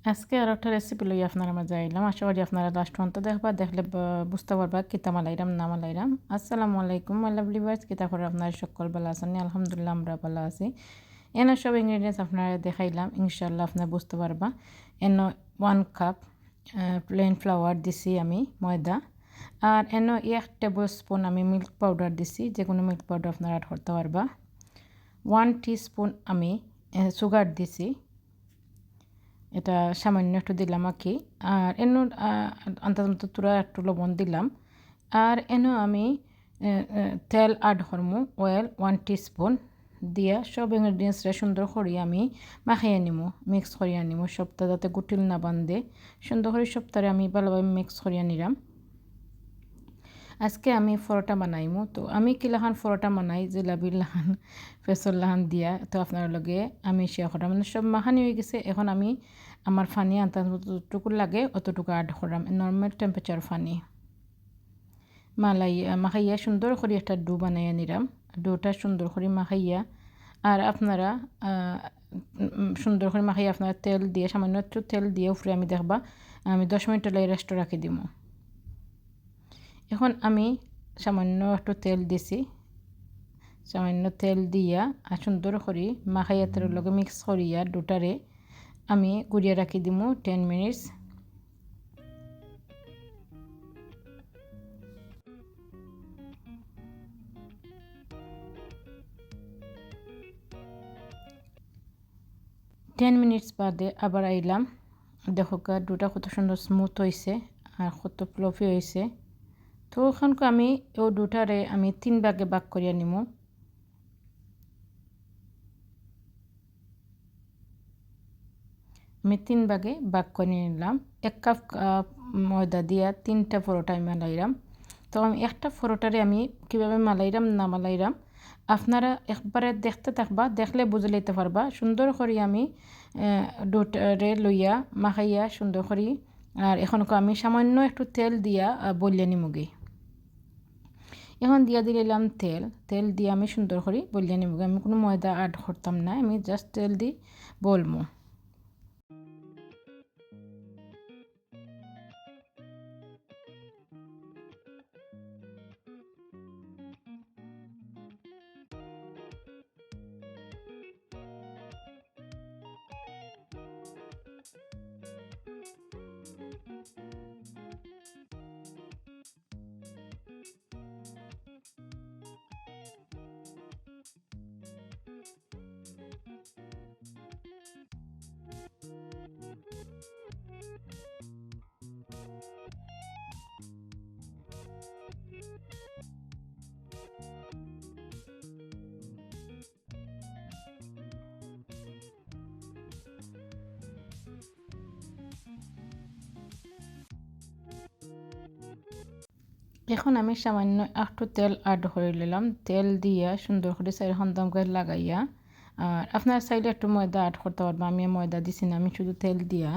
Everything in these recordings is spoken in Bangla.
আজকে আর একটা রেসিপি লই আপনারা মাঝে আইলাম। আশা করি আপনারা লাস্ট পর্যন্ত দেখবা, দেখলে বুঝতে পারবা কিতা মালাইরাম না মালাইরাম। আসসালামু আলাইকুম মাই লাভলি ভিউয়ার্স, কিতা করে আপনারা সকল ভালো আছেন? আলহামদুলিল্লাহ আমরা ভালো আছি। এনে সব ইনগ্রিডিয়েন্টস আপনারা দেখাইলাম, ইনশাআল্লাহ আপনারা বুঝতে পারবা। এনে 1 কাপ প্লেন ফ্লাওয়ার দিছি আমি ময়দা, আর এনে 1 টেবিল স্পুন আমি মিল্ক পাউডার দিছি, যে কোনো মিল্ক পাউডার আপনারা অ্যাড করতে পারবা। 1 টিস্পুন আমি সুগার দিছি, এটা সামান্য একটু দিলাম আর কি। আর এনো আন্দাজ তুরা একটু লবণ দিলাম। আর এনো আমি তেল অ্যাড করমু, অয়েল 1 টিস্পুন দিয়া সব ইনগ্রিডিয়েন্টসরা সুন্দর করে আমি মাখিয়ে নিমু, মিক্স করিয়া নিমু, সবটা যাতে গুটিল না বান্ধে সুন্দর করে সবটারে আমি ভালোভাবে মিক্স করিয়া নিলাম। আজকে আমি পরোটা বানাইমু, তো আমি কিলাখান পরোটা বানাই জিলাপির লাহান ফেসর লাহান দিয়া, তো আপনার লগে আমি শেয়ার করাম। মানে সব মাখানি হয়ে গেছে, এখন আমি আমার ফানি আনতে যতটুকু লাগে অতটুকু অ্যাড করাম, নর্মাল টেম্পারেচার ফানি মাখাইয়া সুন্দর করে একটা ডো বানাইয়া নিলাম। ডোটা সুন্দর করে মাখাইয়া, আর আপনারা সুন্দর করে মাখাইয়া আপনারা তেল দিয়ে, সামান্য একটু তেল দিয়ে উপরে আমি দেখবা আমি 10 মিনিট রেস্ট রাখি দিব। এখন আমি সামান্য একটু তেল দিছি, সামান্য তেল দিয়া আর সুন্দর করে মাখাইয়া তেলের লগে মিক্স করিয়া ডোটারে আমি গুড়িয়ে রাখি দিমু 10 মিনিটস। বাদে আবার আইলাম, দেখো ডোটা কত সুন্দর স্মুথ হয়েছে আর কত ফ্লফি হয়েছে। তো ওখানকে আমি ও ডোটারে আমি 3 ভাগে ভাগ করিয়া নিমু। আমি 3 ভাগে ভাগ করে নিলাম। 1 কাপ ময়দা দিয়া 3টা পরোটা আমি মালাইলাম। তো আমি একটা পরোটারে আমি কীভাবে মালাইলাম না মালাইলাম আপনারা একবারে দেখতে থাকবা, দেখলে বুঝে লইতে পারবা। সুন্দর করে আমি ডোটারে লইয়া মাখাইয়া সুন্দর করি। আর এখনকে আমি সামান্য একটু তেল দিয়া বলিয়ে নিমুগি। এখন দিয়া দিলাম তেল, তেল দিয়ে আমি সুন্দর করে বলিয়ে নিমুগি। আমি কোনো ময়দা অ্যাড করতাম না, আমি জাস্ট তেল দিয়ে বলবো। এখন আমি সামান্য একটু তেল অ্যাড করে নিলাম, তেল দিয়া সুন্দর করে চারি খন্দাম করে লাগাইয়া। আর আপনার চাইলে একটু ময়দা অ্যাড করতে পারবা, আমি ময়দা দিছি না, আমি শুধু তেল দিয়া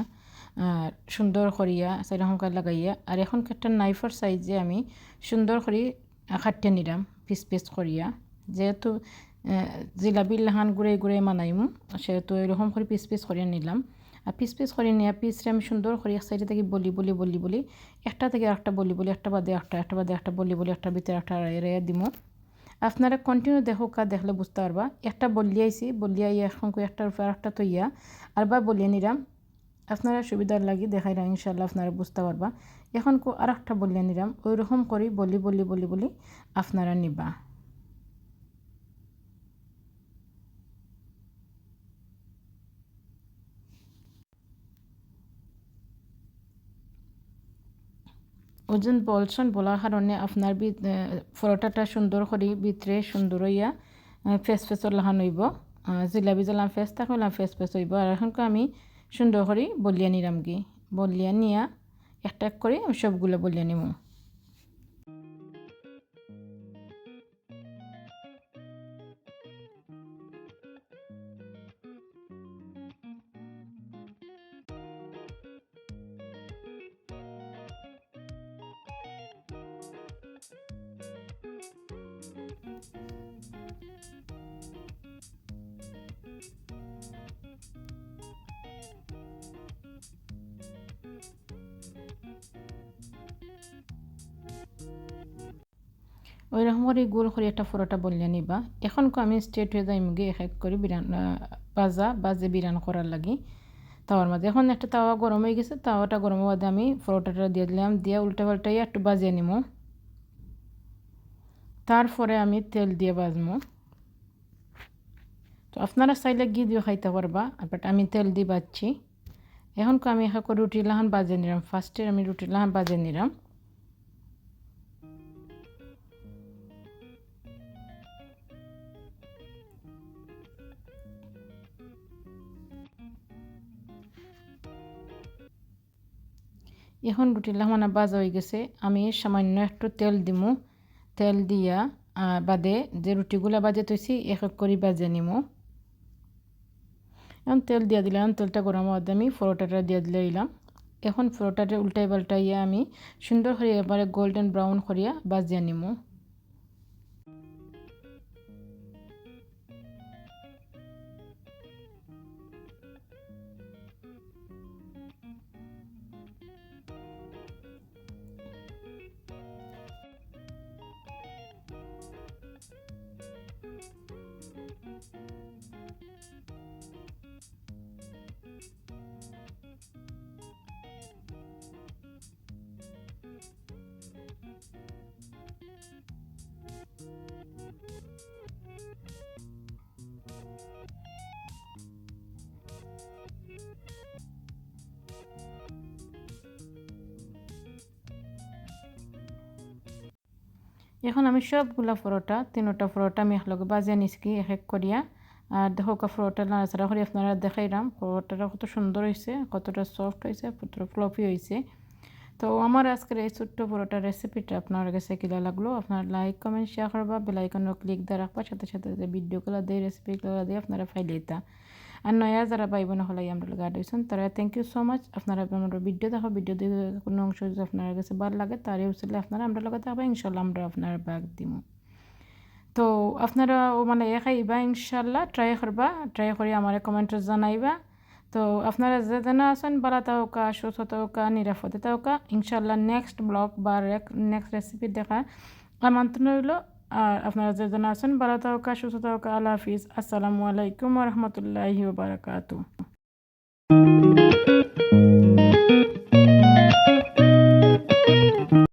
আর সুন্দর করিয়া চারি খন্দাম লাগাইয়া। আর এখন একটা নাইফের সাইজে আমি সুন্দর করে কাটিয়ে নিলাম পিস পিস করিয়া। যেহেতু জিলাপির লাহান গুঁড়ে গুঁড়ে মানাইমু, সেহেতু এরকম করে পিস পিস করিয়া নিলাম। আর পিস পিস করে নিয়ে পিসরে আমি সুন্দর করে এক সাইডে থেকে বলি বলি বলি বলি একটা থেকে একটা বলি বলি, একটা বাদে একটা, একটা বাদে একটা বলি বলি, একটার ভিতরে একটা এড়ে দিমু। আপনারা কন্টিনিউ দেখো, দেখলে বুঝতে পারবা। একটা বলিয়াইছি, বলিয়াই এখন একটার উপর একটা তৈয়া আর বা বলিয়ে নিলাম। আপনারা সুবিধার লাগি দেখাইলাম, ইনশাল্লাহ আপনারা বুঝতে পারবা। এখন আর একটা বলিয়ে নিলাম, ওই রকম করি বলি বলি বলি বলি আপনারা নিবা। ওজন বলছেন বলার কারণে আপনার পরোটাটা সুন্দর করি ভিতরে সুন্দর হইয়া ফেস ফেসর লাহান হইব। জিলাপি জ্বালাম ফেস থাকলাম ফেস ফেস হইব। আর এখনকে আমি সুন্দর করে বলিয়া নিলাম কি, বলিয়া নিয়া একটা এক করে আমি সবগুলো বলিয়া নিব। ওই রকম করে গোল করে একটা পুরোটা বললে নিবা। এখন আমি স্ট্রেট হয়ে যাই মুগে এক এক করে বিরান বাজে বিরান করার লাগি তাওয়ার মাঝে। এখন একটা তাওয়া গরম হয়ে গেছে, তাওয়াটা গরম হওয়ার আমি পরোটাটা দিয়ে দিলাম, দিয়ে উল্টা পাল্টাইয়া একটু বাজিয়ে নিব। তারপরে আমি তেল দিয়ে বাজবো। তো আপনারা চাইলে ঘি দিয়ে খাইতে পারবা, বাট আমি তেল দিয়ে বাজছি। এখন আমি এক করে রুটি লাহান বাজে নিলাম। ফার্স্টে আমি রুটি লাহান বাজে নিলাম। এখন রুটি লাহানা বাজা হয়ে গেছে, আমি সামান্য একটু তেল দিমু। তেল দিয়া বাদে যে রুটিগুলা বাজে তৈছি এক এক করে বাজে নিমু। এখন তেল দিয়া দিলাম, তেলটা গরম হওয়ার আমি পরোটাটা দিয়ে দিলাম। এখন পরোটাটা উল্টাই পাল্টাইয়া আমি সুন্দর করে এবারে গোল্ডেন ব্রাউন করিয়া বাজিয়ে নিমু। এখন আমি সবগুলা পরোটা তিনোটা পরোটা আমি একলগে বাজিয়ে নিচ্ছি এক এক করিয়া। আর দেখো পরোটা নাড়াচাড়া করে আপনারা দেখাইলাম পরোটাটা কত সুন্দর হয়েছে, কতটা সফট হয়েছে, কতটা ফ্লফি হয়েছে। তো আমার আজকের এই ছোট্ট পরোটার রেসিপিটা আপনার কাছে কিলা লাগলো, আপনার লাইক কমেন্ট শেয়ার করবা, বেলাইকনও ক্লিক দিয়ে রাখবা, সাথে সাথে যে ভিডিওগুলো দিয়ে রেসিপিগুলো দিয়ে আপনারা ফাইলেতা। আর নয়া যারা ভাই বোন হলাই আমরা গাড হয়েছেন তারা থ্যাংক ইউ সো মাচ। আপনারা আমার ভিডিও দেখো, ভিডিও দিয়ে কোনো অংশ যদি আপনার কাছে ভালো লাগে তারই উচিলে আপনারা আমরা লগে থাকবা, ইনশাল্লাহ আমরা আপনার ব্যাগ দিব। তো আপনারা মানে খাইবা ইনশাল্লাহ, ট্রাই করবা, ট্রাই করে আমার কমেন্টে জানাইবা। তো আপনারা যে জানা আছেন ভালো থাকা, সুস্থ থাকা, নিরাপদে থাকা, ইনশাল্লাহ নেক্সট ব্লগ বা নেক্সট রেসিপি দেখা আমন্ত্রণ রইল। আর আপনারা যে জানা আছেন ভালো থাকা, সুস্থ থাকা। আল্লাহ হাফিজ। আসসালামু আলাইকুম ওয়া রাহমাতুল্লাহি ওয়া বারাকাতুহু।